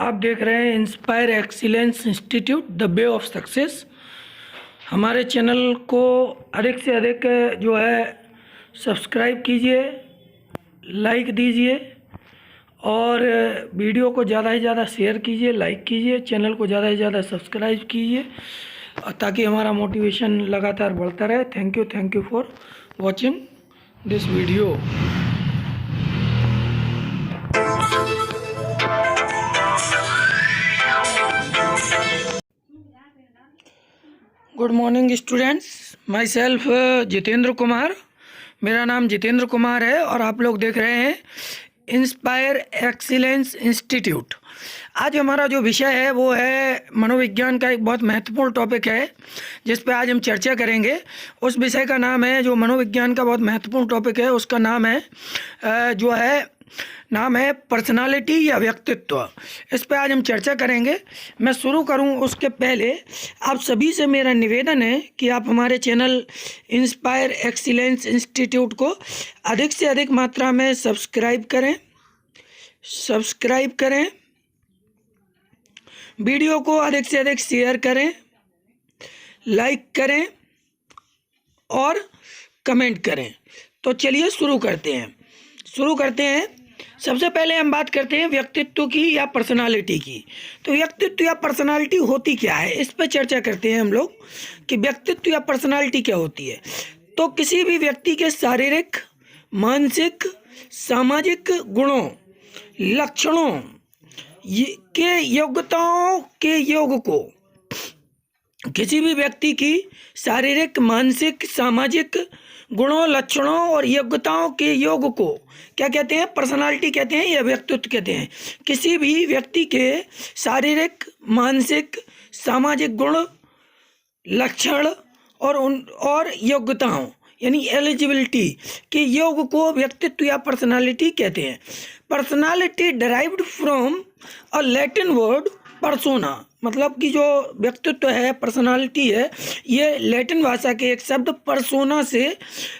आप देख रहे हैं inspire excellence institute the way of success. हमारे चैनल को अधिक से अधिक जो है सब्सक्राइब कीजिए, लाइक दीजिए और वीडियो को ज़्यादा से ज़्यादा शेयर कीजिए, लाइक कीजिए, चैनल को ज़्यादा से ज़्यादा सब्सक्राइब कीजिए ताकि हमारा मोटिवेशन लगातार बढ़ता रहे। Thank you for watching this video. Good morning students, my self Jitendra Kumar. मेरा नाम जितेंद्र कुमार है और आप लोग देख रहे हैं इंस्पायर एक्सीलेंस इंस्टीट्यूट। आज हमारा जो विषय है वो है मनोविज्ञान का एक बहुत महत्वपूर्ण टॉपिक है जिस पे आज हम चर्चा करेंगे। उस विषय का नाम है, जो मनोविज्ञान का बहुत महत्वपूर्ण टॉपिक है उसका नाम है पर्सनालिटी या व्यक्तित्व। इस पर आज हम चर्चा करेंगे। मैं शुरू करूं उसके पहले आप सभी से मेरा निवेदन है कि आप हमारे चैनल इंस्पायर एक्सीलेंस इंस्टीट्यूट को अधिक से अधिक मात्रा में सब्सक्राइब करें, वीडियो को अधिक से अधिक शेयर करें, लाइक करें और कमेंट करें। तो चलिए शुरू करते हैं। सबसे पहले हम बात करते हैं व्यक्तित्व की या पर्सनालिटी की। तो व्यक्तित्व या पर्सनालिटी होती क्या है, इस पर चर्चा करते हैं हम लोग कि व्यक्तित्व या पर्सनालिटी क्या होती है। तो किसी भी व्यक्ति के शारीरिक, मानसिक, सामाजिक गुणों, लक्षणों के योग्यताओं के योग को, किसी भी व्यक्ति की शारीरिक, मानसिक, सामाजिक गुणों, लक्षणों और योग्यताओं के योग को क्या कहते हैं? पर्सनालिटी कहते हैं या व्यक्तित्व कहते हैं। किसी भी व्यक्ति के शारीरिक, मानसिक, सामाजिक गुण, लक्षण और योग्यताओं यानी एलिजिबिलिटी के योग को व्यक्तित्व या पर्सनालिटी कहते हैं। Personality derived from a Latin word persona, मतलब कि जो व्यक्तित्व है, पर्सनालिटी है, ये लैटिन भाषा के एक शब्द पर्सोना से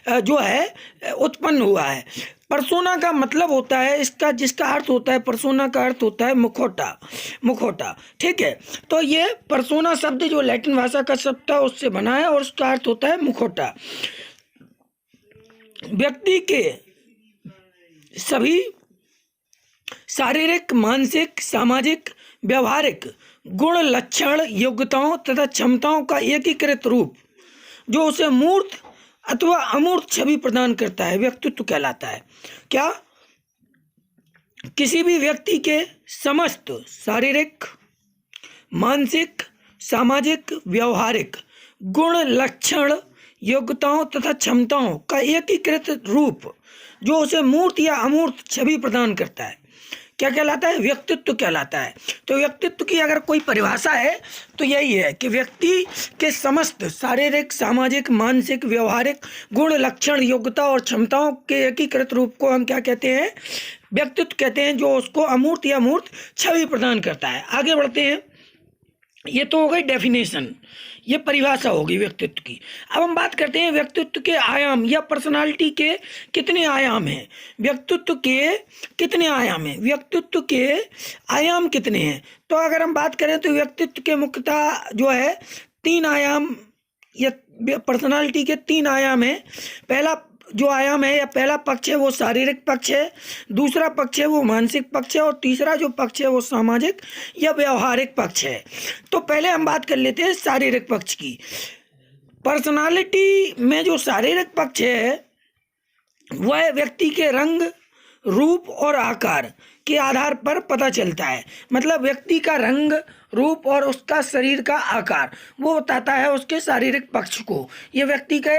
जो है उत्पन्न हुआ है। पर्सोना का मतलब होता है जिसका अर्थ होता है, पर्सोना का अर्थ होता है मुखौटा। ठीक है, तो ये पर्सोना शब्द जो लैटिन भाषा का शब्द था उससे बना है और उसका अर्थ होता है मुखौटा। व्यक्ति के सभी शारीरिक, मानसिक, सामाजिक, व्यवहारिक गुण, लक्षण, योग्यताओं तथा क्षमताओं का एकीकृत रूप जो उसे मूर्त अथवा अमूर्त छवि प्रदान करता है व्यक्तित्व कहलाता है। क्या? किसी भी व्यक्ति के समस्त शारीरिक, मानसिक, सामाजिक, व्यवहारिक गुण, लक्षण, योग्यताओं तथा क्षमताओं का एकीकृत रूप जो उसे मूर्त या अमूर्त छवि प्रदान करता है क्या कहलाता है? व्यक्तित्व कहलाता है। तो व्यक्तित्व की अगर कोई परिभाषा है तो यही है कि व्यक्ति के समस्त शारीरिक, सामाजिक, मानसिक, व्यवहारिक गुण, लक्षण, योग्यता और क्षमताओं के एकीकृत रूप को हम क्या कहते हैं? व्यक्तित्व कहते हैं, जो उसको अमूर्त या मूर्त छवि प्रदान करता है। आगे बढ़ते हैं। ये तो हो गई डेफिनेशन, ये परिभाषा होगी व्यक्तित्व की। अब हम बात करते हैं व्यक्तित्व के आयाम या पर्सनालिटी के कितने आयाम हैं। व्यक्तित्व के कितने आयाम हैं? व्यक्तित्व के आयाम कितने हैं? तो अगर हम बात करें तो व्यक्तित्व के मुख्यतः जो है 3 आयाम या पर्सनालिटी के 3 आयाम हैं। पहला जो आयाम है या पहला पक्ष है वो शारीरिक पक्ष है, दूसरा पक्ष है वो मानसिक पक्ष है और तीसरा जो पक्ष है वो सामाजिक या व्यवहारिक पक्ष है। तो पहले हम बात कर लेते हैं शारीरिक पक्ष की। पर्सनालिटी में जो शारीरिक पक्ष है वह व्यक्ति के रंग, रूप और आकार के आधार पर पता चलता है। मतलब व्यक्ति का रंग, रूप और उसका शरीर का आकार वो बताता है उसके शारीरिक पक्ष को। ये व्यक्ति के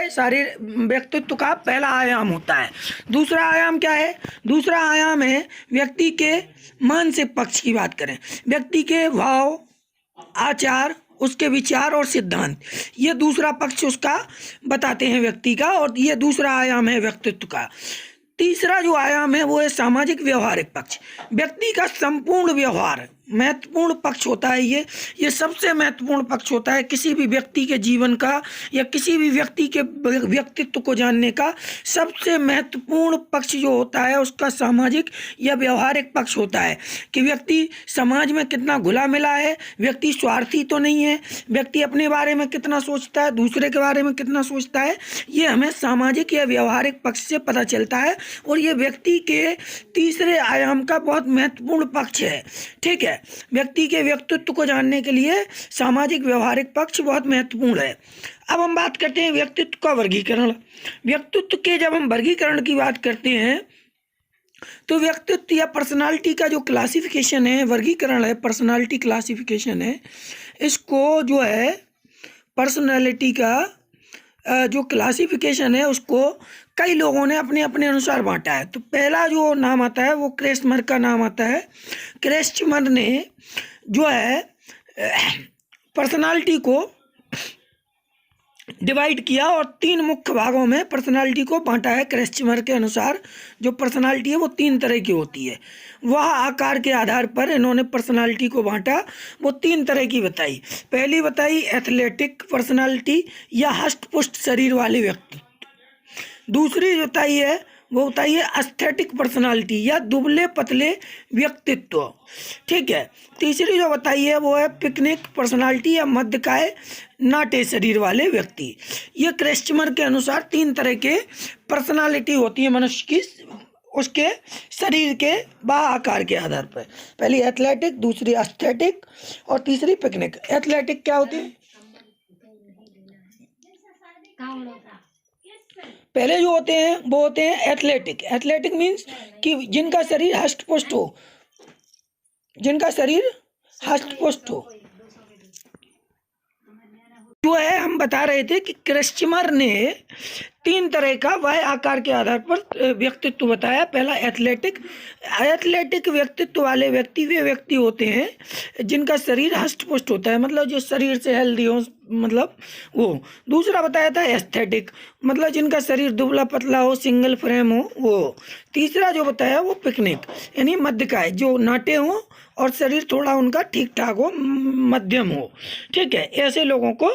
व्यक्तित्व का पहला आयाम होता है। दूसरा आयाम क्या है? दूसरा आयाम है व्यक्ति के मानसिक पक्ष की बात करें। व्यक्ति के भाव, आचार, उसके विचार और सिद्धांत, ये दूसरा पक्ष उसका बताते हैं व्यक्ति का, और ये दूसरा आयाम है व्यक्तित्व का। तीसरा जो आयाम है वो है सामाजिक व्यवहारिक पक्ष। व्यक्ति का संपूर्ण व्यवहार महत्वपूर्ण पक्ष होता है। ये सबसे महत्वपूर्ण पक्ष होता है किसी भी व्यक्ति के जीवन का या किसी भी व्यक्ति के व्यक्तित्व को जानने का। सबसे महत्वपूर्ण पक्ष जो होता है उसका सामाजिक या व्यवहारिक पक्ष होता है कि व्यक्ति समाज में कितना घुला मिला है, व्यक्ति स्वार्थी तो नहीं है, व्यक्ति अपने बारे में कितना सोचता है, दूसरे के बारे में कितना सोचता है। ये हमें सामाजिक या व्यवहारिक पक्ष से पता चलता है और ये व्यक्ति के तीसरे आयाम का बहुत महत्वपूर्ण पक्ष है। ठीक है, व्यक्ति के व्यक्तित्व को जानने के लिए सामाजिक व्यवहारिक पक्ष बहुत महत्वपूर्ण है। अब हम बात करते हैं व्यक्तित्व का वर्गीकरण। व्यक्तित्व के जब हम वर्गीकरण की बात करते हैं तो व्यक्तित्व या पर्सनालिटी का जो क्लासिफिकेशन है, वर्गीकरण है, पर्सनालिटी क्लासिफिकेशन है, इसको जो है पर्सनालिटी का जो क्लासिफिकेशन है उसको कई लोगों ने अपने अपने अनुसार बांटा है। तो पहला जो नाम आता है वो क्रेस्चमर का नाम आता है। क्रेस्चमर ने जो है पर्सनालिटी को डिवाइड किया और 3 मुख्य भागों में पर्सनालिटी को बांटा है। क्रेस्चमर के अनुसार जो पर्सनालिटी है वो 3 तरह की होती है। वह आकार के आधार पर इन्होंने पर्सनालिटी को बांटा, वो 3 तरह की बताई। पहली बताई एथलेटिक पर्सनालिटी या हष्ट-पुष्ट शरीर वाले व्यक्ति। दूसरी जो बताई है वो बताई है एस्थेटिक पर्सनालिटी या दुबले पतले व्यक्तित्व। ठीक है, तीसरी जो बताई है वो है पिकनिक पर्सनालिटी या मध्यकाय नाटे शरीर वाले व्यक्ति। ये क्रेस्चमर के अनुसार 3 तरह के पर्सनालिटी होती है मनुष्य की, उसके शरीर के बाह्य आकार के आधार पर। पहली एथलेटिक, दूसरी एस्थेटिक और तीसरी पिकनिक। एथलेटिक क्या होती है? पहले जो होते हैं वो होते हैं एथलेटिक। एथलेटिक मीन्स कि जिनका शरीर हष्ट-पुष्ट हो, जिनका शरीर हष्ट-पुष्ट हो। जो है हम बता रहे थे कि क्रेस्चमर ने 3 तरह का वह आकार के आधार पर व्यक्तित्व बताया। पहला एथलेटिक। एथलेटिक व्यक्तित्व वाले व्यक्ति वे व्यक्ति होते हैं जिनका शरीर हष्ट-पुष्ट होता है, मतलब जो शरीर से हेल्दी हो, मतलब वो। दूसरा बताया था एस्थेटिक, मतलब जिनका शरीर दुबला पतला हो, सिंगल फ्रेम हो, वो। तीसरा जो बताया वो पिकनिक, यानी मध्यकाय, जो नाटे हों और शरीर थोड़ा उनका ठीक ठाक हो, मध्यम हो। ठीक है, ऐसे लोगों को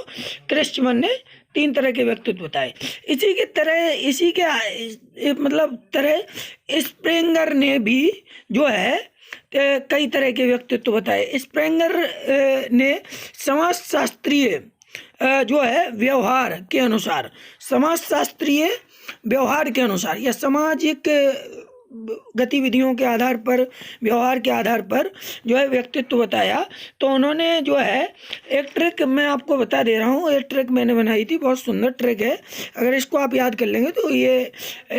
क्रेस्चमर ने 3 तरह के व्यक्तित्व बताए। इसी के तरह स्प्रेंगर ने भी जो है कई तरह के व्यक्तित्व बताए। स्प्रेंगर ने समाजशास्त्रीय जो है व्यवहार के अनुसार, समाजशास्त्रीय व्यवहार के अनुसार या सामाजिक गतिविधियों के आधार पर, व्यवहार के आधार पर जो है व्यक्तित्व बताया। तो उन्होंने जो है एक ट्रिक मैं आपको बता दे रहा हूँ, एक ट्रिक मैंने बनाई थी, बहुत सुंदर ट्रिक है। अगर इसको आप याद कर लेंगे तो ये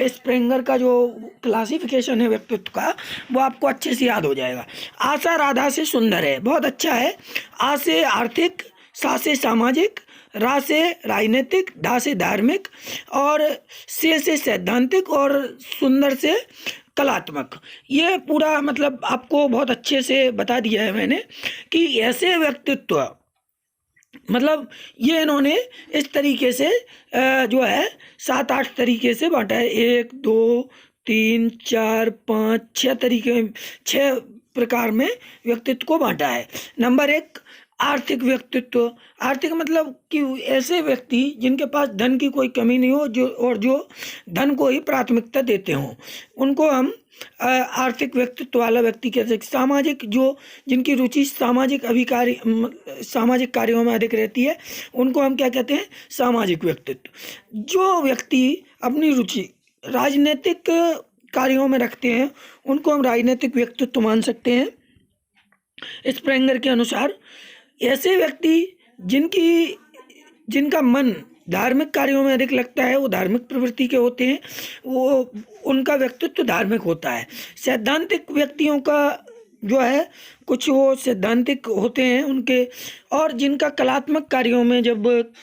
स्प्रेंगर का जो क्लासिफिकेशन है व्यक्तित्व का वो आपको अच्छे से याद हो जाएगा। आ सा राधा से सुंदर है, बहुत अच्छा है। आ से आर्थिक, सा से सामाजिक, रा से राजनीतिक, धा से धार्मिक और से सैद्धांतिक और सुंदर से कलात्मक। ये पूरा मतलब आपको बहुत अच्छे से बता दिया है मैंने कि ऐसे व्यक्तित्व, मतलब ये इन्होंने इस तरीके से जो है 7-8 तरीके से बांटा है। 1 2 3 4 5 6 तरीके, 6 प्रकार में व्यक्तित्व को बांटा है। नंबर 1 आर्थिक व्यक्तित्व। आर्थिक मतलब कि ऐसे व्यक्ति जिनके पास धन की कोई कमी नहीं हो, जो धन को ही प्राथमिकता देते हों, उनको हम आर्थिक व्यक्तित्व वाला व्यक्ति कहते हैं। सामाजिक, जो जिनकी रुचि सामाजिक कार्यों में अधिक रहती है, उनको हम क्या कहते हैं? सामाजिक व्यक्तित्व। जो व्यक्ति अपनी रुचि राजनीतिक कार्यों में रखते हैं उनको हम राजनीतिक व्यक्तित्व मान सकते हैं स्प्रेंगर के अनुसार। ऐसे व्यक्ति जिनका मन धार्मिक कार्यों में अधिक लगता है, वो धार्मिक प्रवृत्ति के होते हैं, वो उनका व्यक्तित्व धार्मिक होता है। सैद्धांतिक व्यक्तियों का जो है कुछ वो सैद्धांतिक होते हैं उनके, और जिनका कलात्मक कार्यों में जब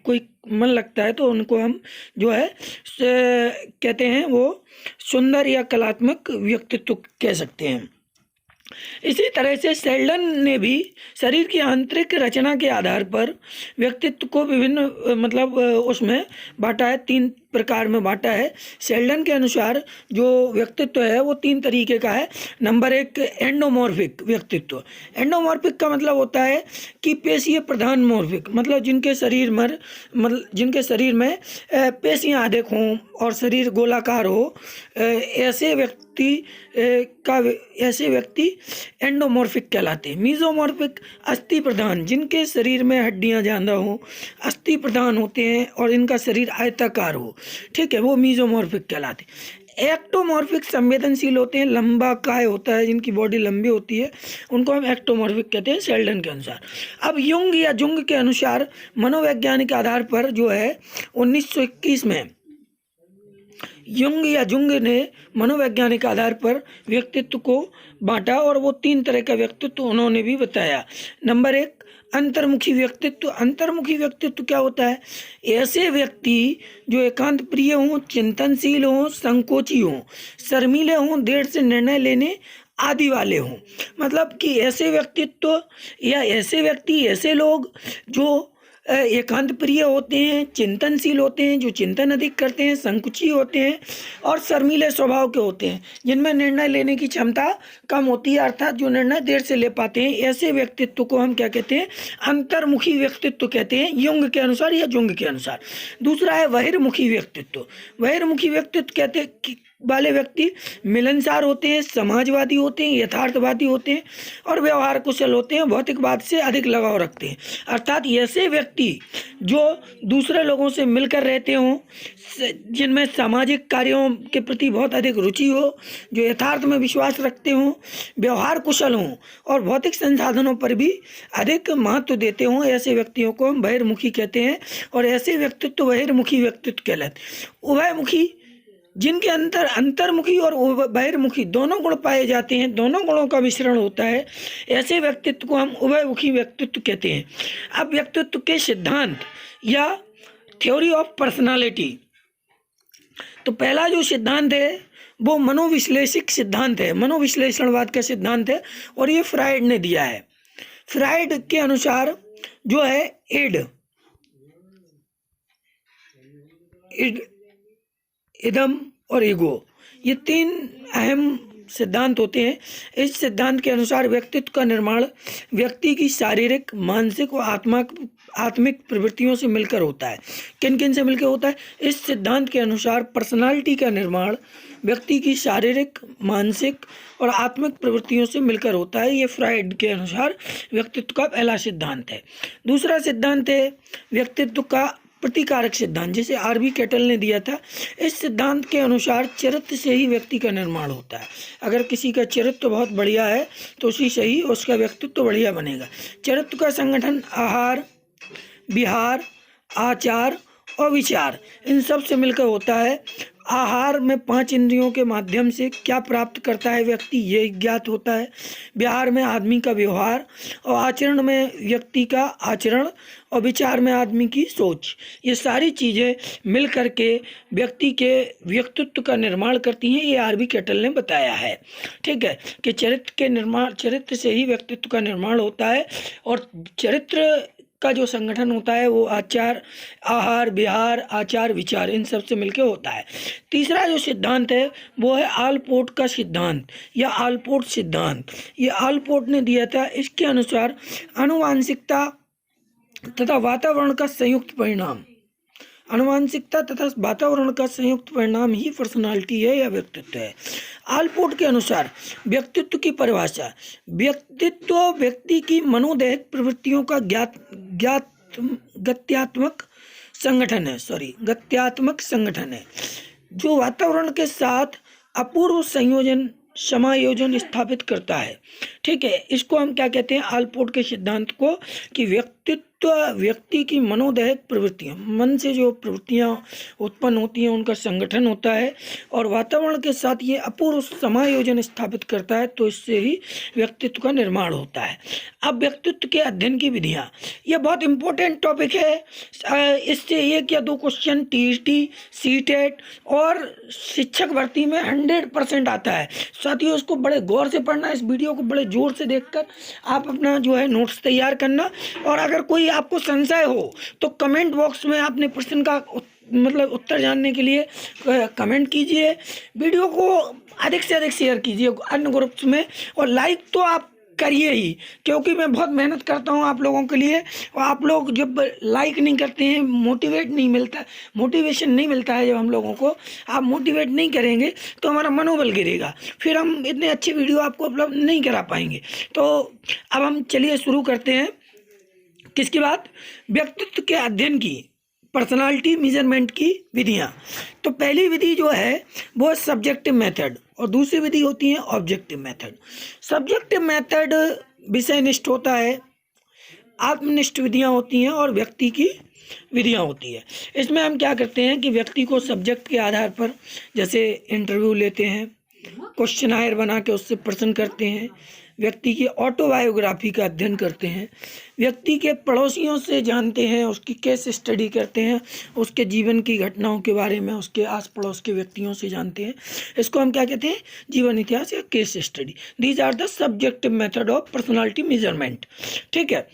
कोई मन लगता है तो उनको हम जो है कहते हैं वो सुंदर या कलात्मक व्यक्तित्व कह सकते हैं। इसी तरह से सेल्डन ने भी शरीर की आंतरिक रचना के आधार पर व्यक्तित्व को विभिन्न मतलब उसमें बांटा है 3 प्रकार में बांटा है। शेल्डन के अनुसार जो व्यक्तित्व है वो 3 तरीके का है। नंबर 1 एंडोमॉर्फिक व्यक्तित्व। एंडोमॉर्फिक का मतलब होता है कि पेशीय प्रधान मॉर्फिक, मतलब जिनके शरीर में पेशियां अधिक हों और शरीर गोलाकार हो, ऐसे व्यक्ति एंडोमॉर्फिक कहलाते हैं। मीजोमॉर्फिक अस्थि प्रधान, जिनके शरीर में हड्डियां ज़्यादा हों, अस्थि प्रधान होते हैं और इनका शरीर आयताकार हो, ठीक है, वो मीजोमॉर्फिक कहलाते हैं। एक्टोमॉर्फिक संवेदनशील होते हैं, लंबा काय होता है, जिनकी बॉडी लंबी होती है, उनको हम एक्टोमॉर्फिक कहते हैं शेल्डन के अनुसार। अब युंग या जुंग के अनुसार मनोवैज्ञानिक आधार पर जो है 1921 में युंग या जुंग ने मनोवैज्ञानिक आधार पर व्यक्तित्व को बांटा और वो 3 तरह का व्यक्तित्व उन्होंने भी बताया। नंबर 1 अंतर्मुखी व्यक्तित्व। अंतर्मुखी व्यक्तित्व क्या होता है? ऐसे व्यक्ति जो एकांत प्रिय हों, चिंतनशील हों, संकोची हों, शर्मीले हों, देर से निर्णय लेने आदि वाले हों। मतलब कि ऐसे व्यक्तित्व या ऐसे लोग जो एकांत प्रिय होते हैं, चिंतनशील होते हैं, जो चिंतन अधिक करते हैं, संकुची होते हैं और शर्मीले स्वभाव के होते हैं, जिनमें निर्णय लेने की क्षमता कम होती है, अर्थात जो निर्णय देर से ले पाते हैं। ऐसे व्यक्तित्व को हम क्या कहते हैं? अंतर्मुखी व्यक्तित्व कहते हैं, युंग के अनुसार या जुंग के अनुसार। दूसरा है बहिर्मुखी व्यक्तित्व। बहिर्मुखी व्यक्तित्व कहते हैं वाले व्यक्ति मिलनसार होते हैं, समाजवादी होते हैं, यथार्थवादी होते हैं और व्यवहार कुशल होते हैं, भौतिकवाद से अधिक लगाव रखते हैं। अर्थात ऐसे व्यक्ति जो दूसरे लोगों से मिलकर रहते हों, जिनमें सामाजिक कार्यों के प्रति बहुत अधिक रुचि हो, जो यथार्थ में विश्वास रखते हों, व्यवहार कुशल हों और भौतिक संसाधनों पर भी अधिक महत्व देते हों, ऐसे व्यक्तियों को हम बहिर्मुखी कहते हैं और ऐसे व्यक्तित्व बहिर्मुखी व्यक्तित्व कहलाते हैं। उभयमुखी, जिनके अंदर अंतर्मुखी और बहिर्मुखी दोनों गुण पाए जाते हैं, दोनों गुणों का मिश्रण होता है, ऐसे व्यक्तित्व को हम उभयमुखी व्यक्तित्व कहते हैं। अब व्यक्तित्व के सिद्धांत या थ्योरी ऑफ पर्सनालिटी, तो पहला जो सिद्धांत है वो मनोविश्लेषिक सिद्धांत है, मनोविश्लेषणवाद का सिद्धांत है और ये फ्राइड ने दिया है। फ्राइड के अनुसार जो है इदम और ईगो, ये 3 अहम सिद्धांत होते हैं। इस सिद्धांत के अनुसार व्यक्तित्व का निर्माण व्यक्ति की शारीरिक, मानसिक और आत्मिक प्रवृत्तियों से मिलकर होता है। किन किन से मिलकर होता है? इस सिद्धांत के अनुसार पर्सनालिटी का निर्माण व्यक्ति की शारीरिक, मानसिक और आत्मिक प्रवृत्तियों से मिलकर होता है। ये फ्राइड के अनुसार व्यक्तित्व का पहला सिद्धांत है। दूसरा सिद्धांत है व्यक्तित्व का प्रतिकारक सिद्धांत, जिसे आरबी कैटल ने दिया था। इस सिद्धांत के अनुसार चरित्र से ही व्यक्ति का निर्माण होता है। अगर किसी का चरित्र बहुत बढ़िया है तो उसी से ही उसका व्यक्तित्व बढ़िया बनेगा। चरित्र का संगठन आहार, विहार, आचार और विचार, इन सब से मिलकर होता है। आहार में 5 इंद्रियों के माध्यम से क्या प्राप्त करता है व्यक्ति, ये ज्ञात होता है। व्यवहार में आदमी का व्यवहार और आचरण में व्यक्ति का आचरण और विचार में आदमी की सोच, ये सारी चीज़ें मिल कर के व्यक्ति के व्यक्तित्व का निर्माण करती हैं। ये आरबी कैटल ने बताया है, ठीक है, कि चरित्र से ही व्यक्तित्व का निर्माण होता है और चरित्र का जो संगठन होता है वो आहार, विहार, आचार, विचार, इन सब से मिलकर होता है। तीसरा जो सिद्धांत है वो है आलपोर्ट का सिद्धांत या आलपोर्ट सिद्धांत। ये आलपोर्ट ने दिया था। इसके अनुसार आनुवांशिकता तथा वातावरण का संयुक्त परिणाम ही पर्सनालिटी है या व्यक्तित्व है। आलपोर्ट के अनुसार व्यक्तित्व की परिभाषा, व्यक्तित्व व्यक्ति की मनोदैहिक प्रवृत्तियों का गत्यात्मक संगठन है जो वातावरण के साथ अपूर्व समायोजन स्थापित करता है, ठीक है। इसको हम क्या कहते हैं? आलपोर्ट के सिद्धांत को, कि व्यक्तित्व व्यक्ति की मनोदैहिक प्रवृत्तियां, मन से जो प्रवृत्तियां उत्पन्न होती हैं उनका संगठन होता है और वातावरण के साथ ये अपूर्व समायोजन स्थापित करता है, तो इससे ही व्यक्तित्व का निर्माण होता है। अब व्यक्तित्व के अध्ययन की विधियां, ये बहुत इंपॉर्टेंट टॉपिक है। इससे 1 या 2 क्वेश्चन टीईटी, सीटेट और शिक्षक भर्ती में 100% आता है। साथियों, इसको बड़े गौर से पढ़ना, इस वीडियो को बड़े जोर से देखकर आप अपना जो है नोट्स तैयार करना। और अगर कोई आपको संशय हो तो कमेंट बॉक्स में अपने प्रश्न का मतलब उत्तर जानने के लिए कमेंट कीजिए, वीडियो को अधिक से अधिक शेयर कीजिए अन्य ग्रुप्स में, और लाइक तो आप करिए ही, क्योंकि मैं बहुत मेहनत करता हूँ आप लोगों के लिए, और आप लोग जब लाइक नहीं करते हैं, मोटिवेशन नहीं मिलता है जब हम लोगों को, आप मोटिवेट नहीं करेंगे तो हमारा मनोबल गिरेगा, फिर हम इतने अच्छे वीडियो आपको उपलब्ध नहीं करा पाएंगे। तो अब हम चलिए शुरू करते हैं। किसकी बात? व्यक्तित्व के अध्ययन की, पर्सनालिटी मेजरमेंट की विधियाँ। तो पहली विधि जो है वो है सब्जेक्टिव मेथड, और दूसरी विधि होती है ऑब्जेक्टिव मेथड। सब्जेक्टिव मेथड विषयनिष्ठ होता है, आत्मनिष्ठ विधियाँ होती हैं, और व्यक्ति की विधियाँ होती है। इसमें हम क्या करते हैं कि व्यक्ति को सब्जेक्ट के आधार पर, जैसे इंटरव्यू लेते हैं, क्वेश्चनायर बना के उससे प्रश्न करते हैं, व्यक्ति की ऑटोबायोग्राफी का अध्ययन करते हैं, व्यक्ति के पड़ोसियों से जानते हैं, उसकी केस स्टडी करते हैं, उसके जीवन की घटनाओं के बारे में उसके आस पड़ोस के व्यक्तियों से जानते हैं। इसको हम क्या कहते हैं? जीवन इतिहास या case study. These are the subjective method of personality measurement. ठीक है।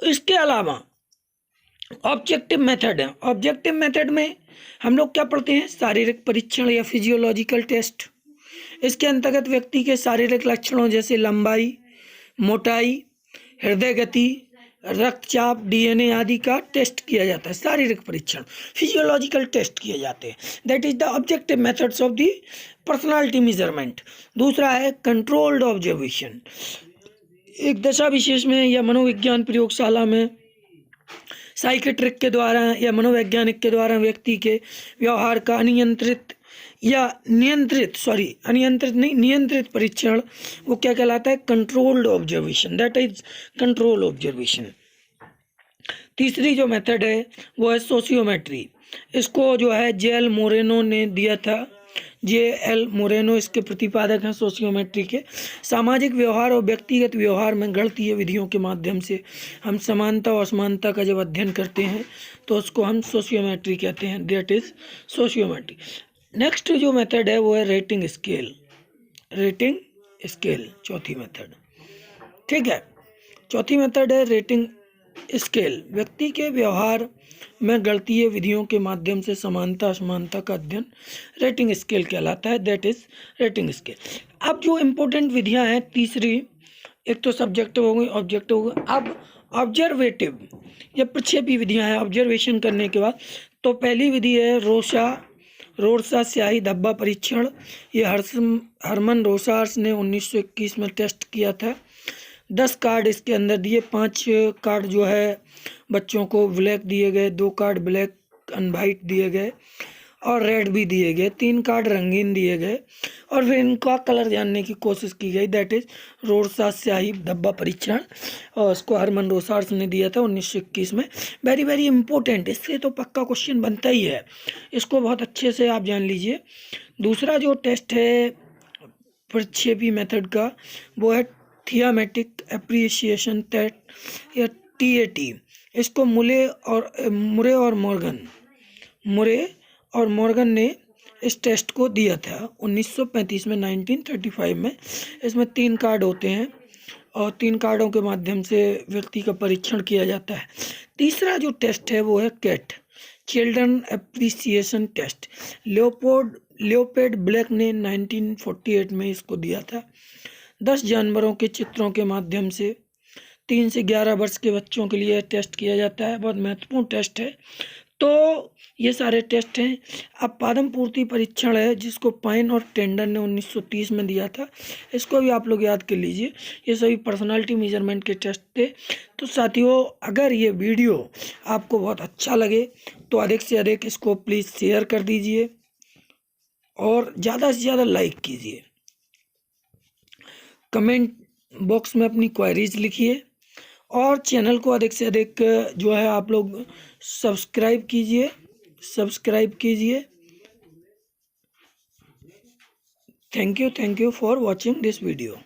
इसके अलावा ऑब्जेक्टिव मेथड है। ऑब्जेक्टिव मेथड में हम लोग क्या पढ़ते हैं? शारीरिक परीक्षण या फिजियोलॉजिकल टेस्ट। इसके अंतर्गत व्यक्ति के शारीरिक लक्षणों जैसे लंबाई, मोटाई, हृदय गति, रक्तचाप, डीएनए आदि का टेस्ट किया जाता है। शारीरिक परीक्षण, फिजियोलॉजिकल टेस्ट किए जाते हैं। That is the objective methods of the personality measurement. दूसरा है कंट्रोल्ड ऑब्जर्वेशन। एक दशा विशेष में या मनोविज्ञान प्रयोगशाला में साइकेट्रिक के द्वारा या मनोवैज्ञानिक के द्वारा व्यक्ति के व्यवहार का नियंत्रित परीक्षण, वो क्या कहलाता है? Controlled observation. That is control observation. तीसरी जो मेथड है वो है सोशियोमेट्री। इसको जो है जे.एल. मोरेनो ने दिया था। जे.एल. मोरेनो इसके प्रतिपादक हैं सोशियोमेट्री के। सामाजिक व्यवहार और व्यक्तिगत व्यवहार में गणितीय विधियों के माध्यम से हम समानता और असमानता का जब अध्ययन करते हैं तो उसको हम सोशियोमेट्री कहते हैं। That is sociometry. नेक्स्ट जो मेथड है वो है रेटिंग स्केल। चौथी मेथड। ठीक है। चौथी मेथड है रेटिंग स्केल। व्यक्ति के व्यवहार में गणितीय विधियों के माध्यम से समानता असमानता का अध्ययन रेटिंग स्केल कहलाता है। That is rating scale. अब जो इम्पोर्टेंट विधियां हैं, तीसरी, एक तो सब्जेक्टिव हो गई, ऑब्जेक्टिव हो गई। अब ऑब्जर्वेटिव या प्रक्षेपी विधियां हैं ऑब्जर्वेशन करने के बाद। तो पहली विधि है रोरसा स्याही धब्बा परीक्षण। ये हरमन रोसार्स ने 1921 में टेस्ट किया था। 10 कार्ड इसके अंदर दिए। 5 कार्ड जो है बच्चों को ब्लैक दिए गए, 2 कार्ड ब्लैक एंड वाइट दिए गए और रेड भी दिए गए, 3 कार्ड रंगीन दिए गए, और फिर इनका कलर जानने की कोशिश की गई। दैट इज रोरसा स्याही धब्बा परीक्षण, और इसको हरमन रोसार्स ने दिया था 1921 में। वेरी वेरी इंपॉर्टेंट, इससे तो पक्का क्वेश्चन बनता ही है, इसको बहुत अच्छे से आप जान लीजिए। दूसरा जो टेस्ट है प्रक्षेपी मेथड का वो है थियोमेट्रिक एप्रिसिएशन टेस्ट या TAT। इसको मुरे और मॉर्गन ने इस टेस्ट को दिया था 1935 में, 1935 में। इसमें 3 कार्ड होते हैं और 3 कार्डों के माध्यम से व्यक्ति का परीक्षण किया जाता है। तीसरा जो टेस्ट है वो है CAT, children apperception test. Leopold Bellak ने 1948 में इसको दिया था। 10 जानवरों के चित्रों के माध्यम से 3 से 11 वर्ष के बच्चों के लिए टेस्ट किया जाता है। बहुत महत्वपूर्ण टेस्ट है। तो ये सारे टेस्ट हैं। अब पादम पूर्ति परीक्षण है जिसको पाइन और टेंडर ने 1930 में दिया था। इसको भी आप लोग याद कर लीजिए। ये सभी पर्सनालिटी मेजरमेंट के टेस्ट थे। तो साथियों, अगर ये वीडियो आपको बहुत अच्छा लगे तो अधिक से अधिक इसको प्लीज़ शेयर कर दीजिए और ज़्यादा से ज़्यादा लाइक कीजिए। कमेंट बॉक्स में अपनी क्वेरीज लिखिए और चैनल को अधिक से अधिक जो है आप लोग सब्सक्राइब कीजिए। Thank you for watching this video.